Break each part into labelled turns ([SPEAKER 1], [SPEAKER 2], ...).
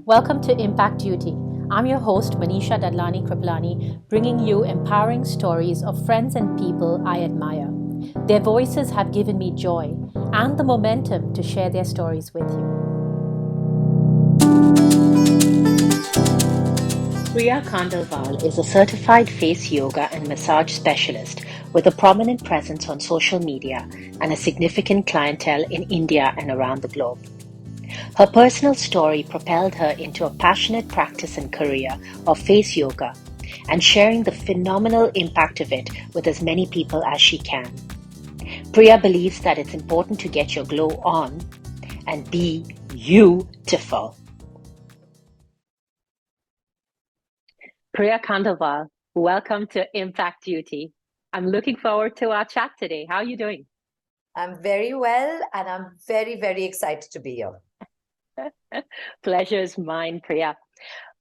[SPEAKER 1] Welcome to Impact Duty. I'm your host, Manisha Dadlani Kripalani, bringing you empowering stories of friends and people I admire. Their voices have given me joy and the momentum to share their stories with you. Priya Khandelwal is a certified face yoga and massage specialist with a prominent presence on social media and a significant clientele in India and around the globe. Her personal story propelled her into a passionate practice and career of face yoga and sharing the phenomenal impact of it with as many people as she can. Priya believes that it's important to get your glow on and be you-tiful. Priya Khandelwal, welcome to Impact Duty. I'm looking forward to our chat today. How are you doing?
[SPEAKER 2] I'm very well, and I'm very, very excited to be here.
[SPEAKER 1] Pleasure is mine, Priya.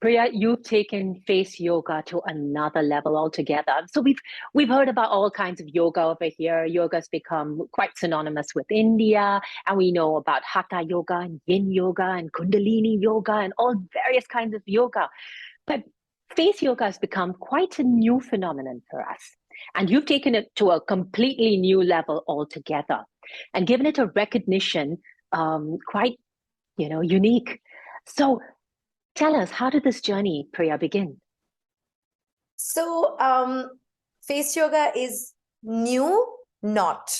[SPEAKER 1] Priya, you've taken face yoga to another level altogether. So we've heard about all kinds of yoga over here. Yoga's become quite synonymous with India, and we know about hatha yoga and yin yoga and kundalini yoga and all various kinds of yoga. But face yoga has become quite a new phenomenon for us. And you've taken it to a completely new level altogether and given it a recognition quite, unique. So tell us, how did this journey, Priya, begin?
[SPEAKER 2] So, face yoga is new, not.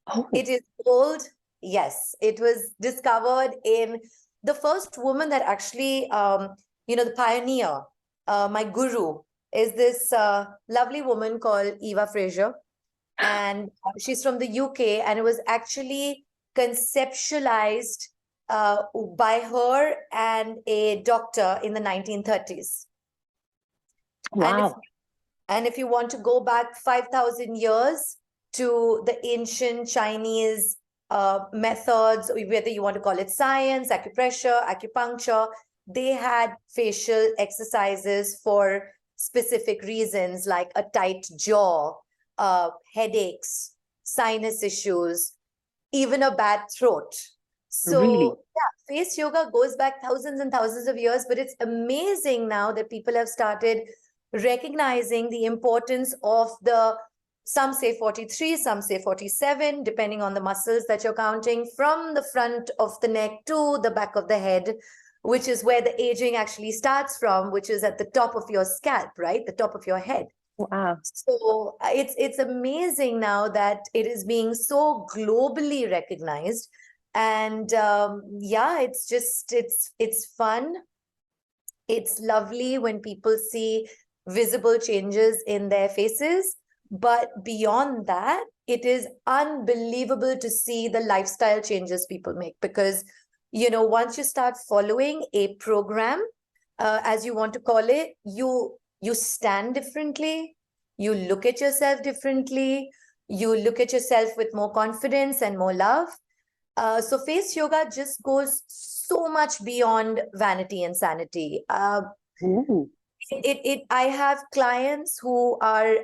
[SPEAKER 1] Oh,
[SPEAKER 2] It is old, yes. It was discovered in the first woman that actually, the pioneer, my guru, is this lovely woman called Eva Fraser. And she's from the UK, and it was actually conceptualized by her and a doctor in the 1930s.
[SPEAKER 1] wow.
[SPEAKER 2] And if you want to go back 5,000 years to the ancient Chinese methods, whether you want to call it science, acupressure, acupuncture, they had facial exercises for specific reasons like a tight jaw, headaches, sinus issues, even a bad throat.
[SPEAKER 1] Really?
[SPEAKER 2] So, yeah, face yoga goes back thousands and thousands of years, but it's amazing now that people have started recognizing the importance of some say 43, some say 47, depending on the muscles that you're counting, from the front of the neck to the back of the head, which is where the aging actually starts from, which is at the top of your scalp, right? The top of your head.
[SPEAKER 1] Wow.
[SPEAKER 2] So it's amazing now that it is being so globally recognized. And it's fun. It's lovely when people see visible changes in their faces. But beyond that, it is unbelievable to see the lifestyle changes people make, because, once you start following a program, as you want to call it, you stand differently, you look at yourself differently, you look at yourself with more confidence and more love. So face yoga just goes so much beyond vanity and sanity.
[SPEAKER 1] Ooh.
[SPEAKER 2] I have clients who are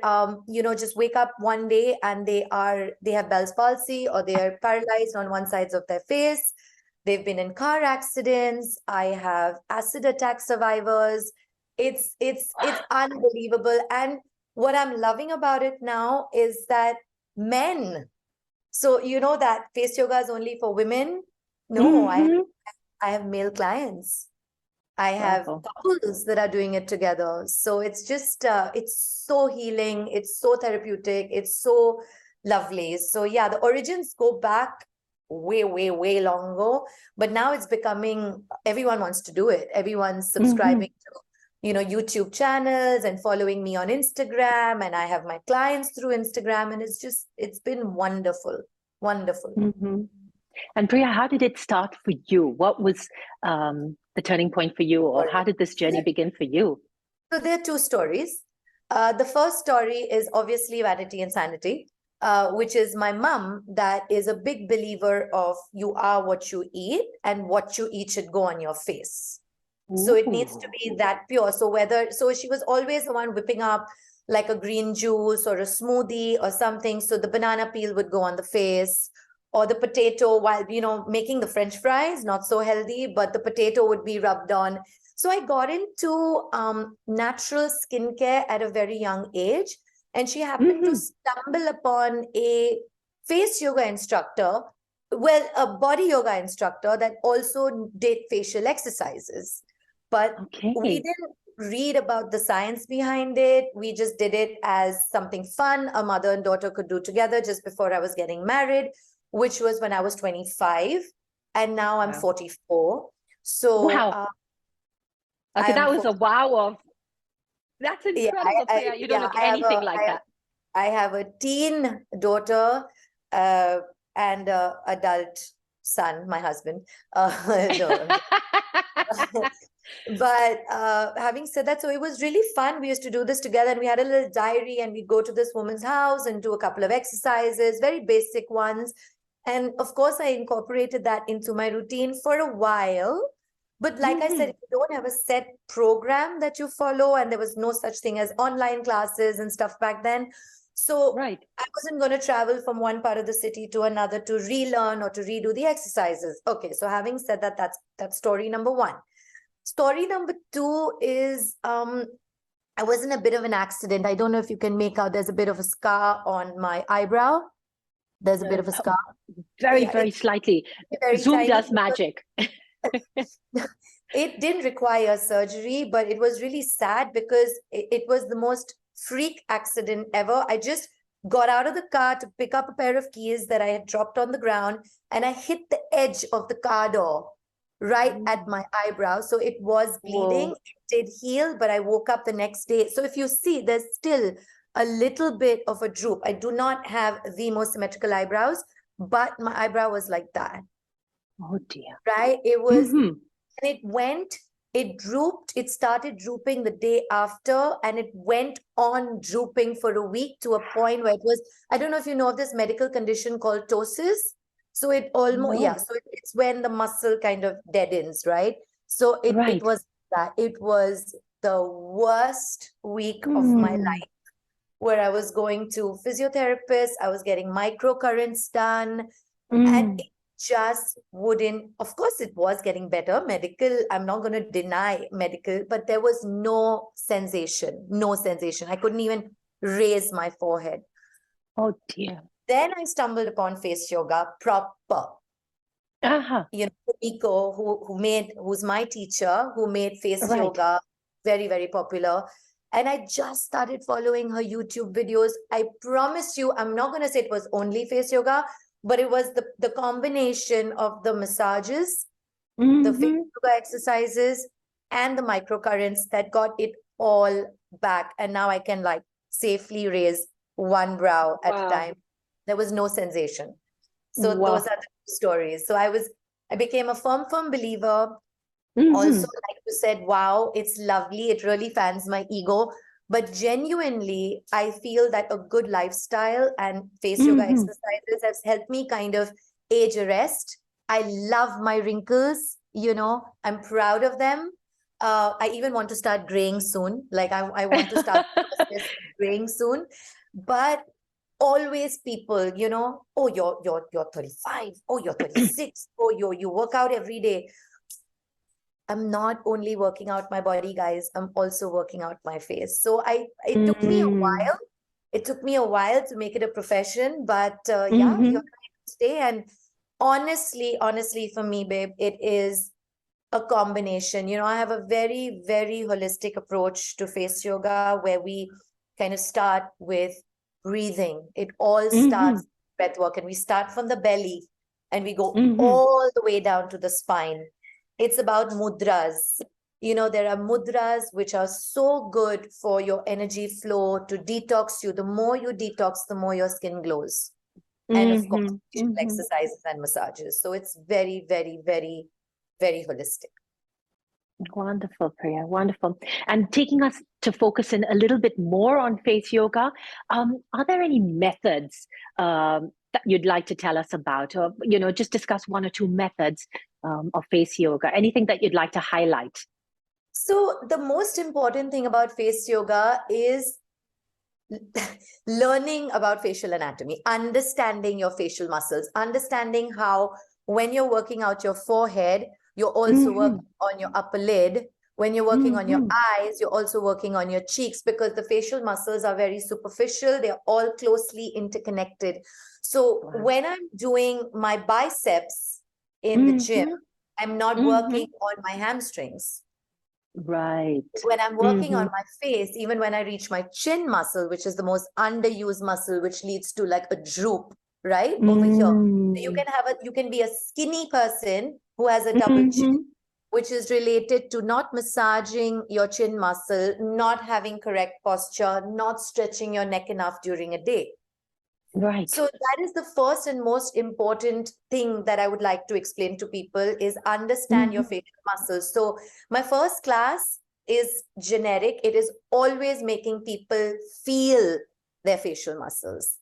[SPEAKER 2] just wake up one day and they have Bell's palsy, or they are paralyzed on one side of their face. They've been in car accidents. I have acid attack survivors. It's unbelievable. And what I'm loving about it now is that men, so that face yoga is only for women. No,
[SPEAKER 1] Mm-hmm.
[SPEAKER 2] I have male clients. I have
[SPEAKER 1] Wow.
[SPEAKER 2] couples that are doing it together. So it's just, it's so healing. It's so therapeutic. It's so lovely. So yeah, the origins go back way, way, way long ago. But now it's becoming, everyone wants to do it. Everyone's subscribing to, YouTube channels and following me on Instagram. And I have my clients through Instagram. And it's been wonderful. Wonderful.
[SPEAKER 1] Mm-hmm. And Priya, how did it start for you? What was the turning point for you, or how did this journey begin for you?
[SPEAKER 2] So there are two stories. The first story is obviously vanity and sanity, which is my mom, that is a big believer of you are what you eat, and what you eat should go on your face. So it needs to be that pure. So she was always the one whipping up like a green juice or a smoothie or something. So the banana peel would go on the face, or the potato while, making the French fries, not so healthy, but the potato would be rubbed on. So I got into natural skincare at a very young age. And she happened to stumble upon a face yoga instructor, well, a body yoga instructor that also did facial exercises. But we didn't read about the science behind it. We just did it as something fun a mother and daughter could do together just before I was getting married, which was when I was 25. And now I'm 44. So
[SPEAKER 1] wow. Okay, that was
[SPEAKER 2] 40.
[SPEAKER 1] a wow of, that's incredible, Priya. You don't look anything like that.
[SPEAKER 2] I have a teen daughter and an adult son, my husband. No. But having said that, so it was really fun. We used to do this together, and we had a little diary, and we'd go to this woman's house and do a couple of exercises, very basic ones. And of course, I incorporated that into my routine for a while. But like I said, if you don't have a set program that you follow, and there was no such thing as online classes and stuff back then. So I wasn't going to travel from one part of the city to another to relearn or to redo the exercises. Okay, so having said that, that's story number one. Story number two is I was in a bit of an accident. I don't know if you can make out, there's a bit of a scar on my eyebrow. There's a bit of a scar.
[SPEAKER 1] Very slightly.
[SPEAKER 2] Very
[SPEAKER 1] Zoom
[SPEAKER 2] tiny.
[SPEAKER 1] does magic.
[SPEAKER 2] It didn't require surgery, but it was really sad because it was the most freak accident ever. I just got out of the car to pick up a pair of keys that I had dropped on the ground, and I hit the edge of the car door right at my eyebrow. So it was bleeding. Whoa. It did heal, but I woke up the next day. So if you see, there's still a little bit of a droop. I do not have the most symmetrical eyebrows, but my eyebrow was like that.
[SPEAKER 1] Oh dear.
[SPEAKER 2] Right? It was, and it drooped. It started drooping the day after, and it went on drooping for a week to a point where it was, I don't know if you know of this medical condition called ptosis. So it almost, so it's when the muscle kind of deadens, right? So it was that. It was the worst week of my life, where I was going to physiotherapists, I was getting microcurrents done, and it just wouldn't. Of course, it was getting better. Medical, I'm not going to deny medical, but there was no sensation. I couldn't even raise my forehead.
[SPEAKER 1] Oh dear.
[SPEAKER 2] Then I stumbled upon face yoga proper. Nico, who's my teacher, who made face yoga very, very popular. And I just started following her YouTube videos. I promise you, I'm not going to say it was only face yoga, but it was the combination of the massages, the face yoga exercises, and the microcurrents that got it all back. And now I can safely raise one brow at a time. There was no sensation. So those are the stories. So I became a firm believer. Also, like you said, wow, it's lovely. It really fans my ego. But genuinely, I feel that a good lifestyle and face yoga exercises has helped me kind of age arrest. I love my wrinkles. I'm proud of them. I even want to start graying soon. I want to start graying soon. But always people, oh, you're 35, oh, you're 36, oh, you work out every day. I'm not only working out my body, guys, I'm also working out my face. So it took me a while. It took me a while to make it a profession, but you're here to stay. And honestly, for me, babe, it is a combination. I have a very, very holistic approach to face yoga, where we kind of start with breathing. It all starts with breath work, and we start from the belly and we go all the way down to the spine. It's about mudras. There are mudras which are so good for your energy flow, to detox you. The more you detox, the more your skin glows. And of course, exercises and massages. So it's very, very, very, very holistic.
[SPEAKER 1] Wonderful, Priya. Wonderful. And taking us to focus in a little bit more on face yoga, are there any methods that you'd like to tell us about, or just discuss one or two methods of face yoga? Anything that you'd like to highlight?
[SPEAKER 2] So the most important thing about face yoga is learning about facial anatomy, understanding your facial muscles, understanding how when you're working out your forehead, you're also working on your upper lid. When you're working on your eyes, you're also working on your cheeks, because the facial muscles are very superficial. They're all closely interconnected. So
[SPEAKER 1] Wow.
[SPEAKER 2] when I'm doing my biceps in the gym, I'm not working on my hamstrings.
[SPEAKER 1] Right.
[SPEAKER 2] When I'm working on my face, even when I reach my chin muscle, which is the most underused muscle, which leads to like a droop, right? Over here. So you can be a skinny person who has a double chin, which is related to not massaging your chin muscle, not having correct posture, not stretching your neck enough during a day.
[SPEAKER 1] Right.
[SPEAKER 2] So that is the first and most important thing that I would like to explain to people is understand your facial muscles. So my first class is generic. It is always making people feel their facial muscles.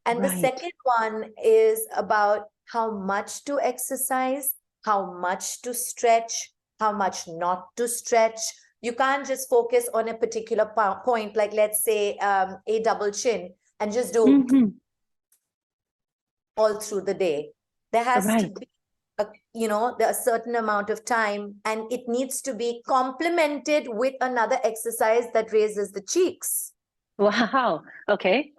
[SPEAKER 2] And the second one is about how much to exercise, how much to stretch, how much not to stretch. You can't just focus on a particular point, like let's say a double chin, and just do all through the day. There has to be a certain amount of time, and it needs to be complemented with another exercise that raises the cheeks.
[SPEAKER 1] Wow. Okay.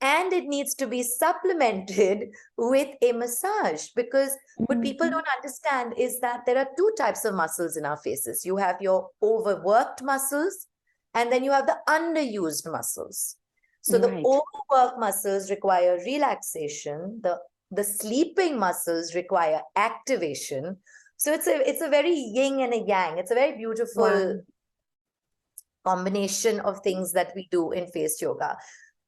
[SPEAKER 2] And it needs to be supplemented with a massage, because what people don't understand is that there are two types of muscles in our faces. You have your overworked muscles, and then you have the underused muscles. So the overworked muscles require relaxation. The sleeping muscles require activation. So it's a very yin and a yang. It's a very beautiful combination of things that we do in face yoga.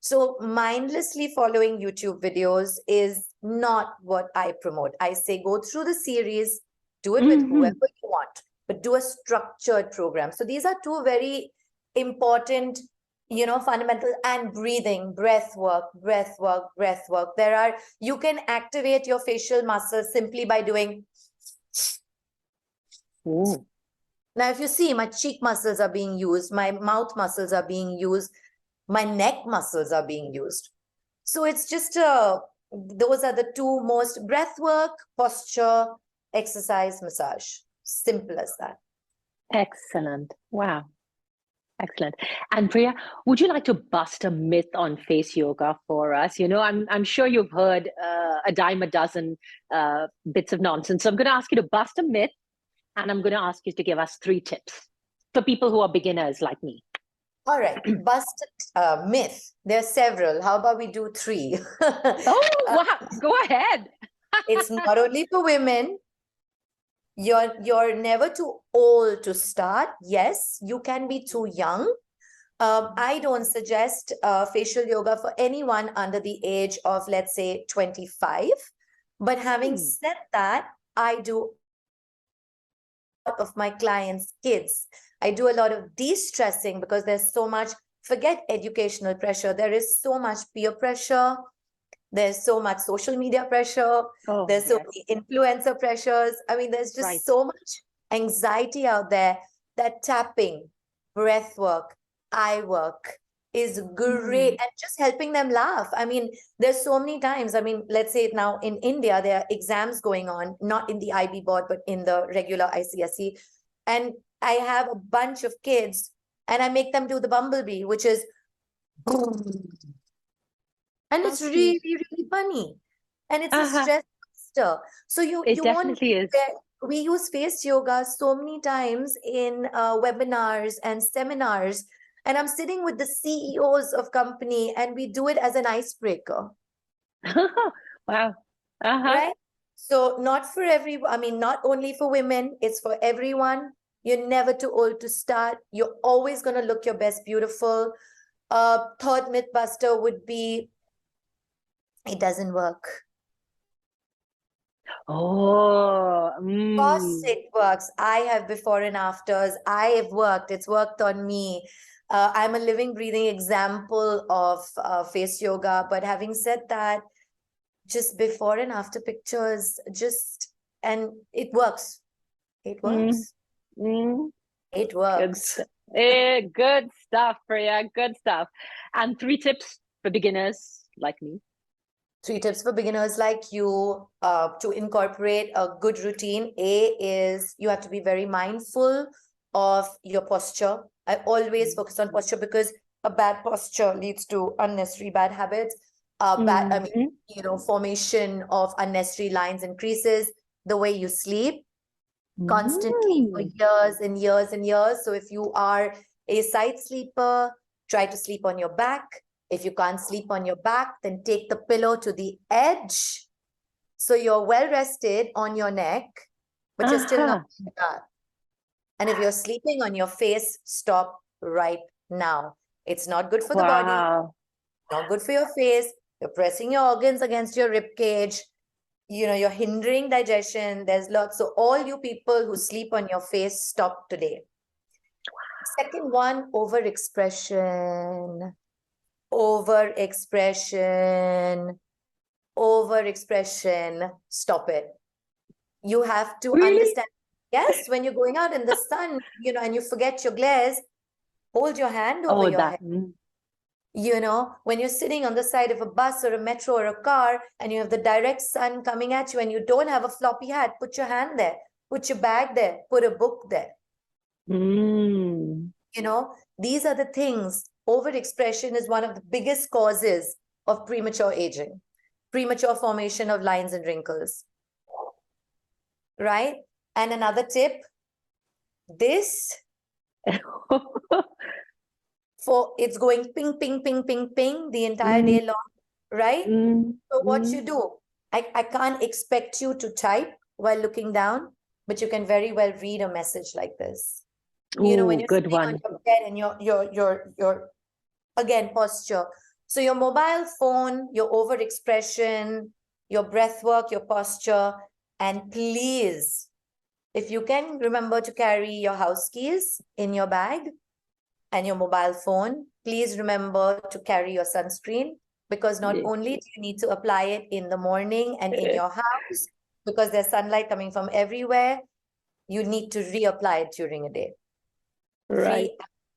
[SPEAKER 2] So mindlessly following YouTube videos is not what I promote. I say go through the series, do it with whoever you want, but do a structured program. So these are two very important, fundamental, and breathing, breath work. You can activate your facial muscles simply by doing. Now, if you see, my cheek muscles are being used, my mouth muscles are being used, my neck muscles are being used. So it's just those are the two most: breath work, posture, exercise, massage. Simple as that.
[SPEAKER 1] Excellent. Wow. Excellent. And Priya, would you like to bust a myth on face yoga for us? I'm sure you've heard a dime a dozen bits of nonsense. So I'm going to ask you to bust a myth, and I'm going to ask you to give us 3 tips for people who are beginners like me.
[SPEAKER 2] All right, busted myth. There are several. How about we do 3?
[SPEAKER 1] Oh, wow. Go ahead.
[SPEAKER 2] It's not only for women. You're never too old to start. Yes, you can be too young. I don't suggest facial yoga for anyone under the age of, let's say, 25. But having said that, I do a lot of my clients' kids. I do a lot of de-stressing, because there's so much, forget educational pressure. There is so much peer pressure. There's so much social media pressure. There's so many influencer pressures. I mean, there's just so much anxiety out there that tapping, breath work, eye work is great, and just helping them laugh. I mean, there's so many times. I mean, let's say now in India, there are exams going on, not in the IB board, but in the regular ICSE. And I have a bunch of kids, and I make them do the bumblebee, which is and it's really, really funny. And it's a stress buster. So you
[SPEAKER 1] definitely is.
[SPEAKER 2] We use face yoga so many times in webinars and seminars. And I'm sitting with the CEOs of company, and we do it as an icebreaker.
[SPEAKER 1] Wow.
[SPEAKER 2] Right? So not only for women, it's for everyone. You're never too old to start. You're always going to look your best beautiful. Third myth buster would be, it doesn't work.
[SPEAKER 1] Oh,
[SPEAKER 2] Of course it works. I have before and afters. I have worked. It's worked on me. I'm a living, breathing example of face yoga. But having said that, just before and after pictures, and it works. It works. It
[SPEAKER 1] Good
[SPEAKER 2] works.
[SPEAKER 1] stuff. Good stuff, Priya. Good stuff. And 3 tips for beginners like me.
[SPEAKER 2] 3 tips for beginners like you to incorporate a good routine. A is you have to be very mindful of your posture. I always focus on posture because a bad posture leads to unnecessary bad habits.
[SPEAKER 1] Mm-hmm.
[SPEAKER 2] Formation of unnecessary lines and creases. The way you sleep constantly for
[SPEAKER 1] Mm.
[SPEAKER 2] years and years and years. So if you are a side sleeper, try to sleep on your back. If you can't sleep on your back, then take the pillow to the edge. So you're well rested on your neck, but you're still not
[SPEAKER 1] Uh-huh.
[SPEAKER 2] flat. And if you're sleeping on your face, stop right now. It's not good for the body,
[SPEAKER 1] Wow.
[SPEAKER 2] not good for your face. You're pressing your organs against your rib cage. You're hindering digestion. There's lots. So all you people who sleep on your face, stop today. Second one, overexpression. Overexpression. Overexpression. Stop it. You have to
[SPEAKER 1] Really?
[SPEAKER 2] understand. Yes, when you're going out in the sun, and you forget your glares, hold your hand over
[SPEAKER 1] Oh,
[SPEAKER 2] your
[SPEAKER 1] that.
[SPEAKER 2] head. When you're sitting on the side of a bus or a metro or a car and you have the direct sun coming at you and you don't have a floppy hat, put your hand there, put your bag there, put a book there.
[SPEAKER 1] Mm.
[SPEAKER 2] These are the things. Overexpression is one of the biggest causes of premature aging, premature formation of lines and wrinkles, right? And another tip, this it's going ping, ping, ping, ping, ping the entire
[SPEAKER 1] Mm,
[SPEAKER 2] day long, right?
[SPEAKER 1] mm,
[SPEAKER 2] So what you
[SPEAKER 1] mm.
[SPEAKER 2] do, I can't expect you to type while looking down, but you can very well read a message like this. When
[SPEAKER 1] Ooh,
[SPEAKER 2] you're
[SPEAKER 1] good
[SPEAKER 2] sitting on
[SPEAKER 1] one.
[SPEAKER 2] your bed and your again, posture. So your mobile phone, your overexpression, your breath work, your posture, and please, if you can remember to carry your house keys in your bag and your mobile phone, please remember to carry your sunscreen because not
[SPEAKER 1] Yeah.
[SPEAKER 2] only do you need to apply it in the morning and in your house because there's sunlight coming from everywhere, you need to reapply it during a day.
[SPEAKER 1] Right.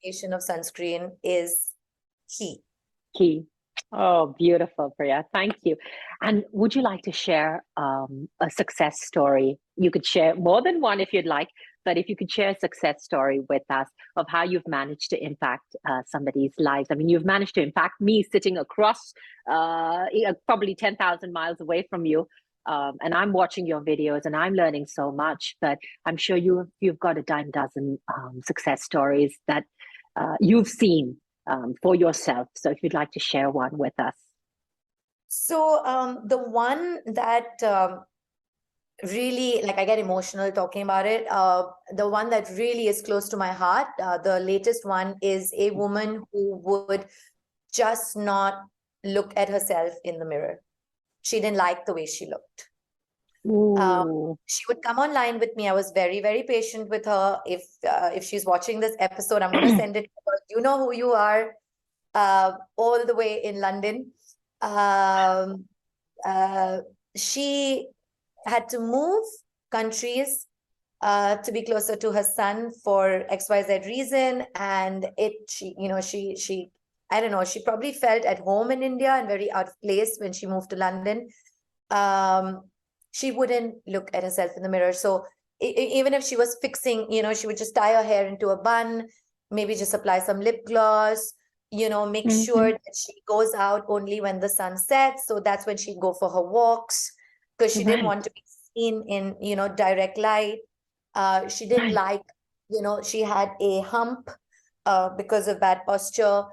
[SPEAKER 2] Reapplication of sunscreen is key.
[SPEAKER 1] Key. Oh, beautiful, Priya. Thank you. And would you like to share a success story? You could share more than one if you'd like, but if you could share a success story with us of how you've managed to impact somebody's lives. I mean, you've managed to impact me sitting across probably 10,000 miles away from you. And I'm watching your videos and I'm learning so much, but I'm sure you've got a dime dozen success stories that you've seen for yourself. So if you'd like to share one with us.
[SPEAKER 2] So the one that really, like, I get emotional talking about it. The one that really is close to my heart, the latest one is a woman who would just not look at herself in the mirror. She didn't like the way she looked.
[SPEAKER 1] Ooh.
[SPEAKER 2] She would come online with me. I was very, very patient with her. If she's watching this episode, I'm going to send it to her. You know who you are, all the way in London. She had to move countries to be closer to her son for XYZ reason. And she I don't know, she probably felt at home in India and very out of place when she moved to London. She wouldn't look at herself in the mirror. So even if she was fixing, she would just tie her hair into a bun, maybe just apply some lip gloss, make sure that she goes out only when the sun sets. So that's when she'd go for her walks because she didn't
[SPEAKER 1] Right.
[SPEAKER 2] want to be seen in, direct light. She didn't
[SPEAKER 1] Right.
[SPEAKER 2] like, she had a hump because of bad posture.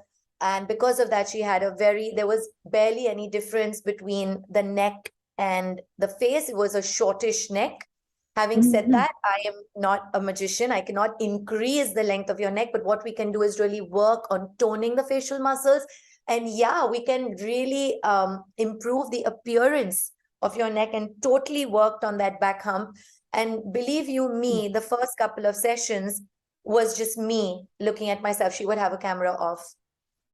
[SPEAKER 2] And because of that, there was barely any difference between the neck and the face. It was a shortish neck. Having said that, I am not a magician. I cannot increase the length of your neck, but what we can do is really work on toning the facial muscles. And yeah, we can really improve the appearance of your neck, and totally worked on that back hump. And believe you me, the first couple of sessions was just me looking at myself. She would have a camera off.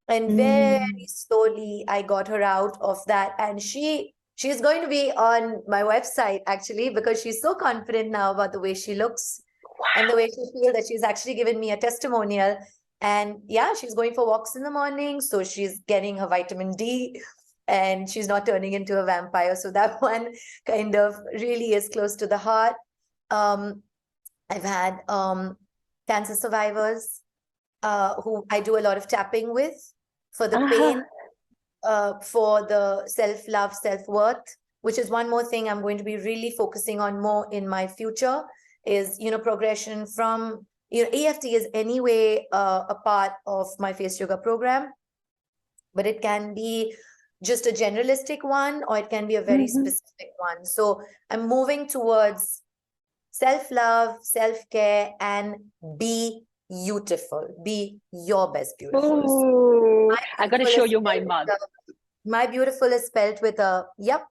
[SPEAKER 2] And very slowly I got her out of that. And she's going to be on my website actually, because she's so confident now about the way she looks. and the way she feels that she's actually given me a testimonial. And yeah, she's going for walks in the morning, so she's getting her vitamin D and she's not turning into a vampire. So that one kind of really is close to the heart. I've had cancer survivors who I do a lot of tapping with for the pain, for the self-love, self-worth, which is one more thing I'm going to be really focusing on more in my future is, progression from, EFT is anyway a part of my face yoga program, but it can be just a generalistic one or it can be a very specific one. So I'm moving towards self-love, self-care, and be beautiful. Be your best beautiful.
[SPEAKER 1] Oh, I got to show you my mug.
[SPEAKER 2] My beautiful is spelled with a, yep,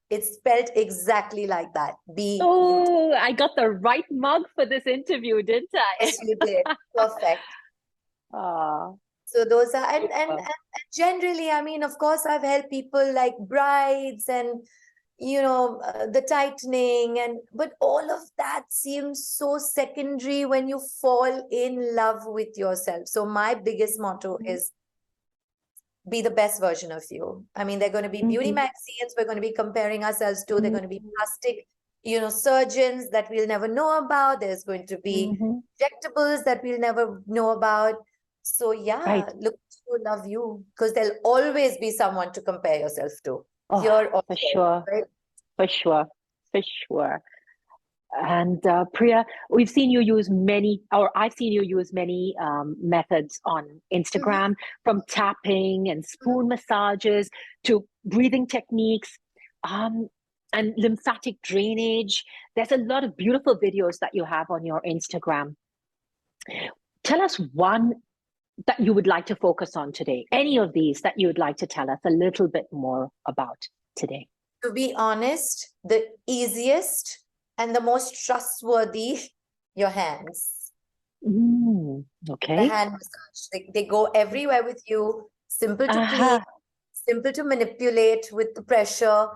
[SPEAKER 2] it's spelled exactly like that. Be beautiful.
[SPEAKER 1] I got the right mug for this interview, didn't I?
[SPEAKER 2] Yes, you did. Perfect. So those are, and generally, I mean, of course, I've helped people like brides and, the tightening, but all of that seems so secondary when you fall in love with yourself. So my biggest motto is be the best version of you. I mean, they're going to be beauty magazines we're going to be comparing ourselves to. They're going to be plastic, surgeons that we'll never know about. There's going to be injectables that we'll never know about. So yeah, look to love you, because there'll always be someone to compare yourself to.
[SPEAKER 1] For sure. Right? For sure. For sure. And Priya, I've seen you use many methods on Instagram, from tapping and spoon massages to breathing techniques, and lymphatic drainage. There's a lot of beautiful videos that you have on your Instagram. Tell us one that you would like to focus on today. Any of these that you would like to tell us a little bit more about today?
[SPEAKER 2] To be honest, the easiest and the most trustworthy, your hands.
[SPEAKER 1] Okay.
[SPEAKER 2] The hand massage. They go everywhere with you. Simple to clean, simple to manipulate with the pressure.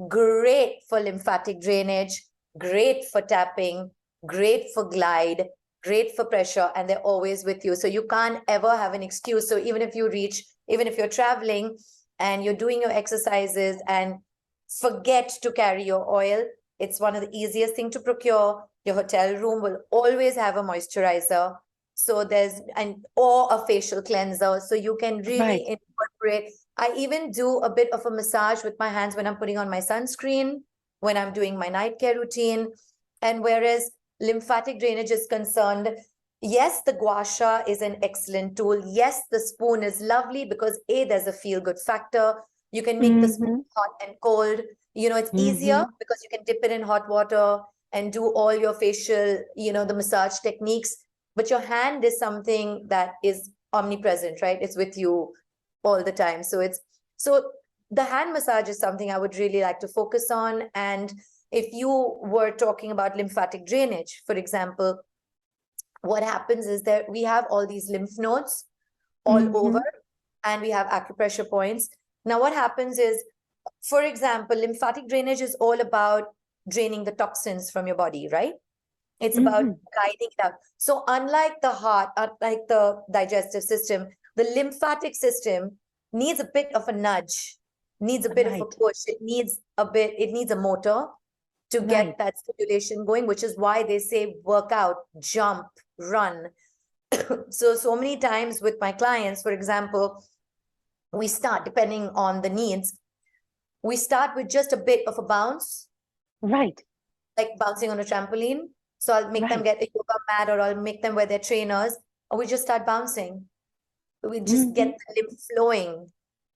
[SPEAKER 2] Great for lymphatic drainage, great for tapping, great for glide, great for pressure, and they're always with you. So you can't ever have an excuse. So even if you're traveling and you're doing your exercises and forget to carry your oil, it's one of the easiest things to procure. Your hotel room will always have a moisturizer. So or a facial cleanser. So you can really incorporate. I even do a bit of a massage with my hands when I'm putting on my sunscreen, when I'm doing my night care routine. And whereas lymphatic drainage is concerned, yes, the gua sha is an excellent tool. Yes, the spoon is lovely because there's a feel-good factor. You can make the spoon hot and cold. It's easier because you can dip it in hot water and do all your facial, the massage techniques. But your hand is something that is omnipresent, right? It's with you all the time. So the hand massage is something I would really like to focus on. And if you were talking about lymphatic drainage, for example, what happens is that we have all these lymph nodes all over, and we have acupressure points. Now, what happens is, for example, lymphatic drainage is all about draining the toxins from your body, right? It's about guiding it out. So unlike the heart, unlike the digestive system, the lymphatic system needs a bit of a nudge, needs a bit of a push. It needs a motor to get that stimulation going, which is why they say work out, jump, run. So many times with my clients, for example, we start, depending on the needs, we start with just a bit of a bounce.
[SPEAKER 1] Right.
[SPEAKER 2] Like bouncing on a trampoline. So I'll make them get a yoga mat, or I'll make them wear their trainers, or we just start bouncing. We just get the lymph flowing.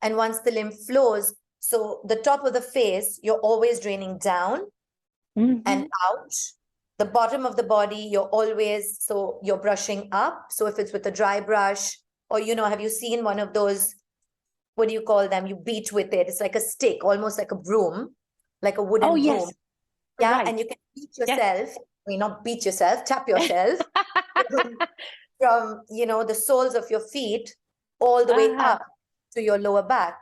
[SPEAKER 2] And once the lymph flows, so the top of the face, you're always draining down and out. The bottom of the body, you're brushing up. So if it's with a dry brush, or, have you seen one of those, what do you call them? You beat with it. It's like a stick, almost like a broom, like a wooden broom.
[SPEAKER 1] Yes.
[SPEAKER 2] Yeah, and you can beat yourself. I mean, not beat yourself, tap yourself from, the soles of your feet all the way up to your lower back.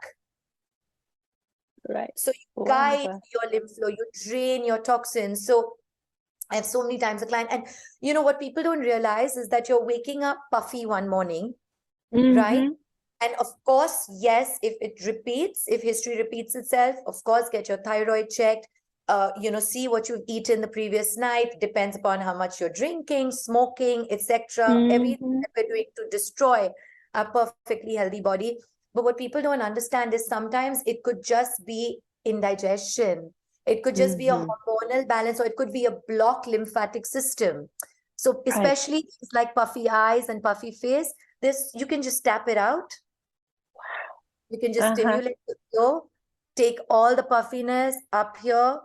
[SPEAKER 1] Right.
[SPEAKER 2] So you guide your lymph flow, you drain your toxins. So I have so many times a client, and what people don't realize is that you're waking up puffy one morning, right? And of course, yes, if history repeats itself, of course, get your thyroid checked. See what you've eaten the previous night. Depends upon how much you're drinking, smoking, etc. Everything that we're doing to destroy a perfectly healthy body. But what people don't understand is sometimes it could just be indigestion. It could just be a hormonal balance, or it could be a blocked lymphatic system. So
[SPEAKER 1] Right.
[SPEAKER 2] especially things like puffy eyes and puffy face, this you can just tap it out. You can just
[SPEAKER 1] Uh-huh.
[SPEAKER 2] stimulate the flow, take all the puffiness up here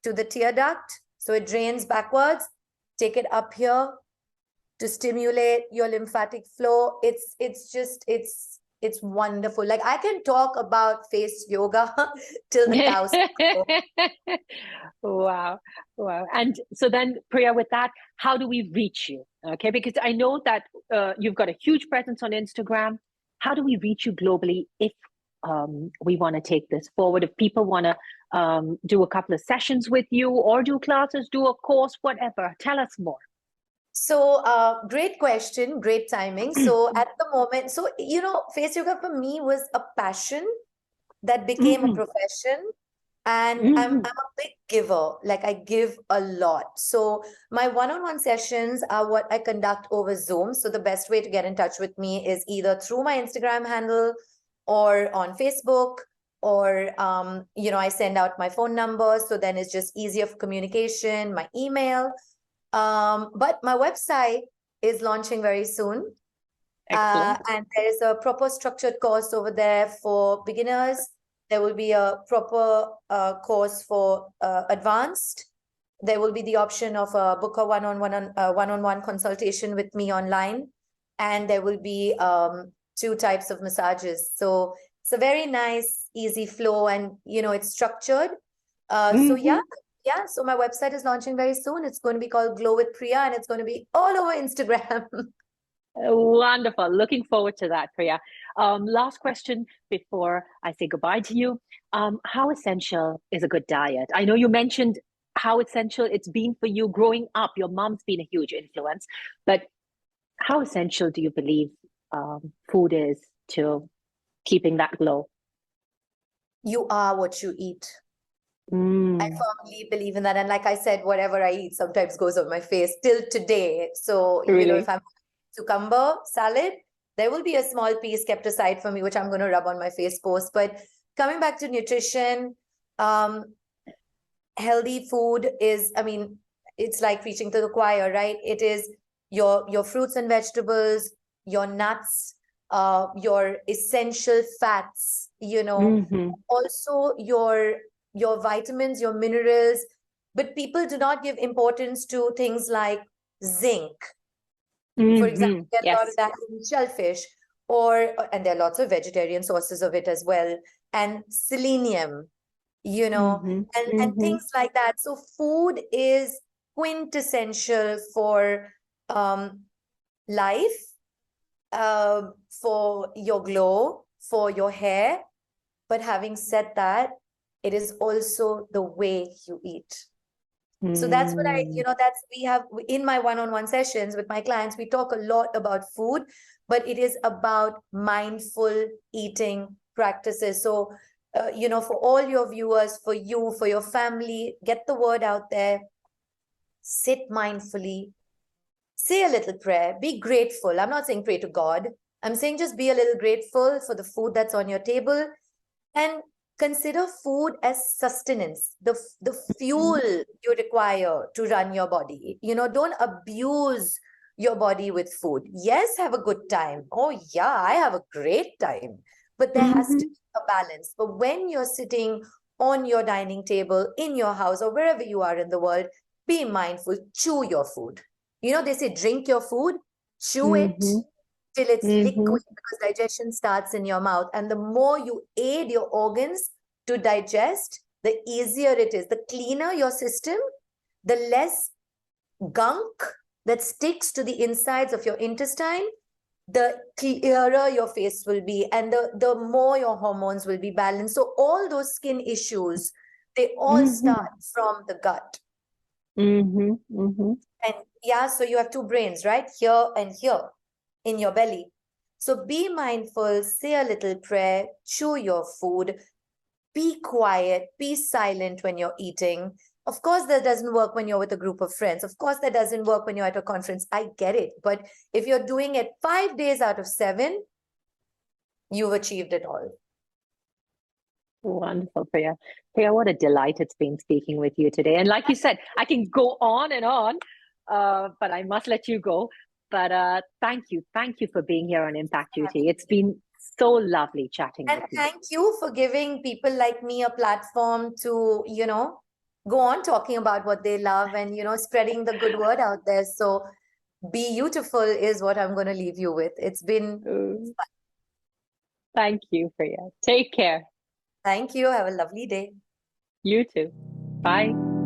[SPEAKER 2] to the tear duct, so it drains backwards. Take it up here to stimulate your lymphatic flow. It's wonderful. Like, I can talk about face yoga till the cows come home.
[SPEAKER 1] Wow. Wow. And so then, Priya, with that, how do we reach you? Okay, because I know that you've got a huge presence on Instagram. How do we reach you globally if we want to take this forward? If people want to do a couple of sessions with you or do classes, do a course, whatever, tell us more.
[SPEAKER 2] So, great question, great timing. So, at the moment, face yoga for me was a passion that became a profession. And I'm a big giver. Like, I give a lot. So my one-on-one sessions are what I conduct over Zoom. So the best way to get in touch with me is either through my Instagram handle or on Facebook, or I send out my phone number. So then it's just easier for communication, my email. But my website is launching very soon.
[SPEAKER 1] Excellent.
[SPEAKER 2] And there is a proper structured course over there for beginners. There will be a proper course for advanced. There will be the option of book a one-on-one consultation with me online. And there will be 2 types of massages. So it's a very nice, easy flow, and, it's structured. So yeah. So my website is launching very soon. It's going to be called Glow with Priya, and it's going to be all over Instagram.
[SPEAKER 1] Wonderful. Looking forward to that, Priya. Last question before I say goodbye to you. How essential is a good diet? I know you mentioned how essential it's been for you growing up. Your mom's been a huge influence, but how essential do you believe food is to keeping that glow?
[SPEAKER 2] You are what you eat. I
[SPEAKER 1] Mm,
[SPEAKER 2] firmly believe in that. And like I said, whatever I eat sometimes goes on my face till today. So, if
[SPEAKER 1] really?
[SPEAKER 2] I'm cucumber salad, there will be a small piece kept aside for me, which I'm going to rub on my face post. But coming back to nutrition, healthy food is, it's like preaching to the choir, right? It is your fruits and vegetables, your nuts, your essential fats, also your vitamins, your minerals. But people do not give importance to things like zinc. For example, get a lot of
[SPEAKER 1] Yes.
[SPEAKER 2] that in shellfish, and there are lots of vegetarian sources of it as well, and selenium, and things like that. So food is quintessential for life, for your glow, for your hair. But having said that, it is also the way you eat. So that's what we have in my one-on-one sessions with my clients. We talk a lot about food, but it is about mindful eating practices. So, for all your viewers, for you, for your family, get the word out there, sit mindfully, say a little prayer, be grateful. I'm not saying pray to God. I'm saying just be a little grateful for the food that's on your table, and consider food as sustenance, the fuel you require to run your body. Don't abuse your body with food. Yes, have a good time. Oh yeah, I have a great time. But there has to be a balance. But when you're sitting on your dining table in your house or wherever you are in the world, be mindful, chew your food. They say drink your food, chew it till it's liquid, because digestion starts in your mouth. And the more you aid your organs to digest, the easier it is. The cleaner your system, the less gunk that sticks to the insides of your intestine, the clearer your face will be, and the more your hormones will be balanced. So all those skin issues, they all start from the gut.
[SPEAKER 1] Mm-hmm. Mm-hmm.
[SPEAKER 2] And yeah, so you have two brains, right? Here and here in your belly. So be mindful, say a little prayer, chew your food, be quiet, be silent when you're eating. Of course, that doesn't work when you're with a group of friends. Of course, that doesn't work when you're at a conference. I get it. But if you're doing it 5 days out of 7, you've achieved it all.
[SPEAKER 1] Wonderful, Priya. Priya, what a delight it's been speaking with you today. And like you said, I can go on and on, but I must let you go. But thank you. Thank you for being here on Impact Duty. It's been so lovely chatting
[SPEAKER 2] And
[SPEAKER 1] with you.
[SPEAKER 2] thank you for giving people like me a platform to, go on talking about what they love and, spreading the good word out there. So be beautiful is what I'm going to leave you with. It's been
[SPEAKER 1] Uh,
[SPEAKER 2] fun.
[SPEAKER 1] Thank you, Priya. Take care.
[SPEAKER 2] Thank you. Have a lovely day.
[SPEAKER 1] You too. Bye.